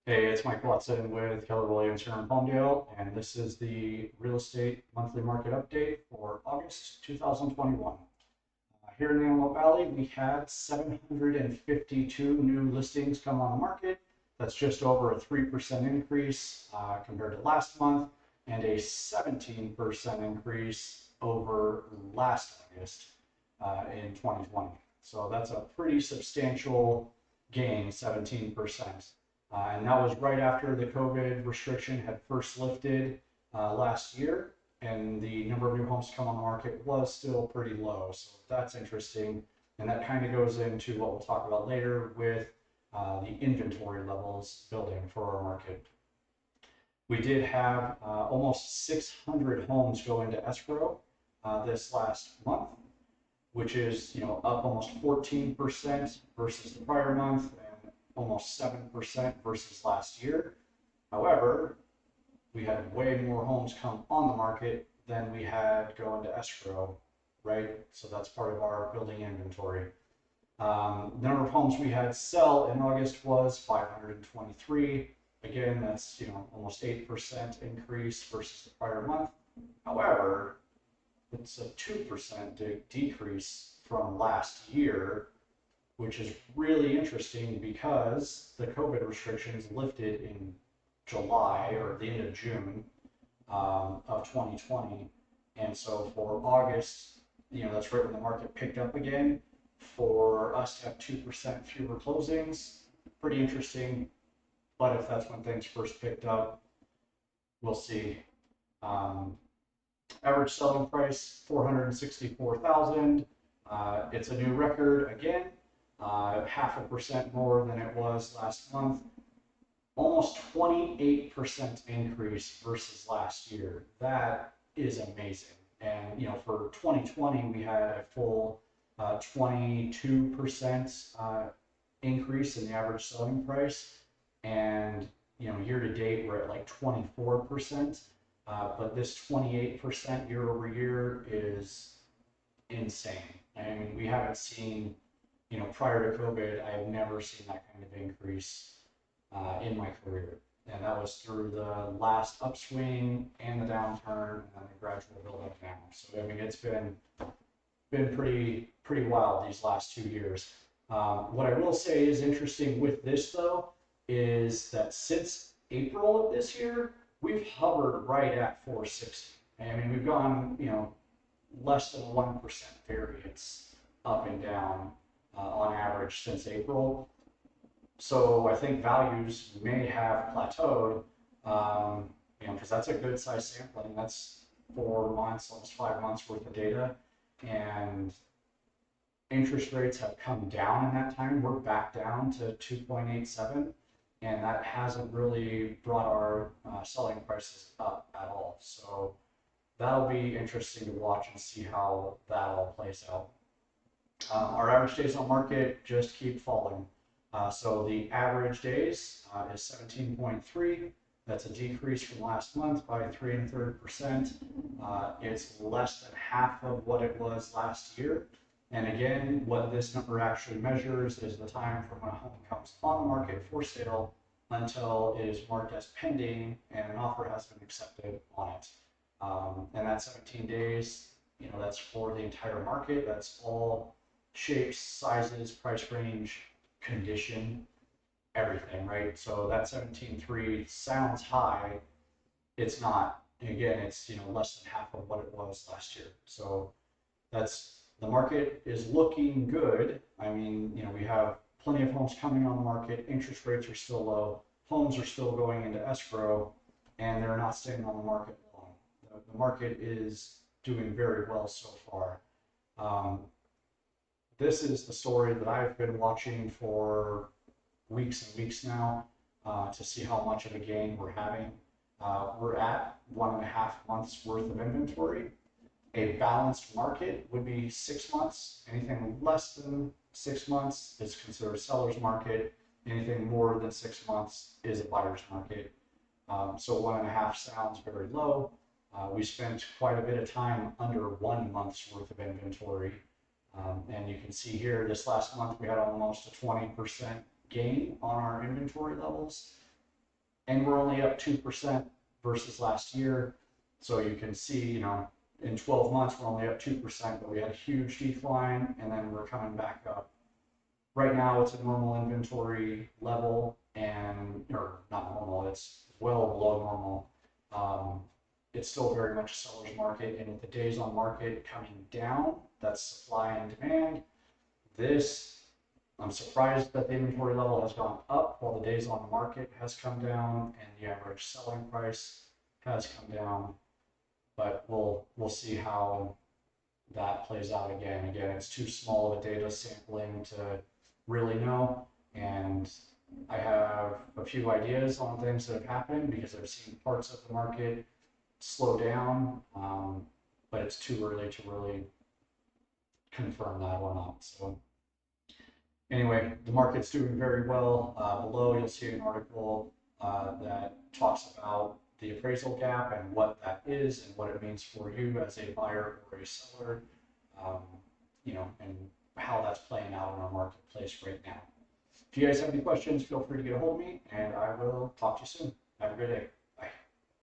Hey, it's Mike Watson with Keller Williams here in Palmdale, and this is the real estate monthly market update for August 2021. Here in the Antelope Valley, we had 752 new listings come on the market. That's just over a 3% increase compared to last month, and a 17% increase over last August in 2020. So that's a pretty substantial gain, 17%. And that was right after the COVID restriction had first lifted last year, and the number of new homes to come on the market was still pretty low. So that's interesting. And that kind of goes into what we'll talk about later with the inventory levels building for our market. We did have almost 600 homes go into escrow this last month, which is up almost 14% versus the prior month and almost 7% versus last year. However, we had way more homes come on the market than we had go into escrow, right? So that's part of our building inventory. The number of homes we had sell in August was 523. Again, that's almost 8% increase versus the prior month. However, it's a 2% decrease from last year, which is really interesting because the COVID restrictions lifted in July or the end of June of 2020. And so for August, that's right when the market picked up again. For us to have 2% fewer closings, pretty interesting. But if that's when things first picked up, we'll see. Average selling price, 464,000. It's a new record again, 0.5% more than it was last month. Almost 28% increase versus last year. That is amazing. And for 2020, we had a full 22% increase in the average selling price, and year to date we're at like 24%. But this 28% year over year is insane. I mean, we haven't seen, prior to COVID, I've never seen that kind of increase in my career. And that was through the last upswing and the downturn and the gradual build up now. So I mean, it's been pretty wild these last 2 years. What I will say is interesting with this though is that since April of this year, we've hovered right at 460. I mean, we've gone less than 1% variance up and down on average since April. So I think values may have plateaued, because that's a good size sampling. That's 4 months, almost 5 months worth of data, and interest rates have come down in that time. We're back down to 2.87, and that hasn't really brought our selling prices up at all. So that'll be interesting to watch and see how that all plays out. Our average days on market just keep falling. So the average days is 17.3. That's a decrease from last month by 3 1/3%. It's less than half of what it was last year. And again, what this number actually measures is the time from when a home comes on the market for sale until it is marked as pending and an offer has been accepted on it. And that 17 days, that's for the entire market. That's all shapes, sizes, price range, condition, everything, right? So that 17.3 sounds high. It's not. Again, it's less than half of what it was last year. So the market is looking good. I mean, we have plenty of homes coming on the market. Interest rates are still low. Homes are still going into escrow, and they're not staying on the market long. The market is doing very well so far. This is the story that I've been watching for weeks and weeks now to see how much of a gain we're having. We're at 1.5 months worth of inventory. A balanced market would be 6 months. Anything less than 6 months is considered a seller's market. Anything more than 6 months is a buyer's market. So 1.5 sounds very low. We spent quite a bit of time under 1 month's worth of inventory. And you can see here, this last month, we had almost a 20% gain on our inventory levels. and we're only up 2% versus last year. So you can see, in 12 months, we're only up 2%, but we had a huge decline, and then we're coming back up. Right now, it's a normal inventory level, or not normal, it's well below normal. It's still very much a seller's market, and with the days on market coming down, that's supply and demand. I'm surprised that the inventory level has gone up while the days on market has come down and the average selling price has come down. But we'll see how that plays out again. Again, it's too small of a data sampling to really know. And I have a few ideas on things that have happened because I've seen parts of the market slow down, but it's too early to really confirm that or not. So anyway, the market's doing very well. Below, you'll see an article that talks about the appraisal gap and what that is and what it means for you as a buyer or a seller, and how that's playing out in our marketplace right now. If you guys have any questions, feel free to get a hold of me, and I will talk to you soon. Have a good day.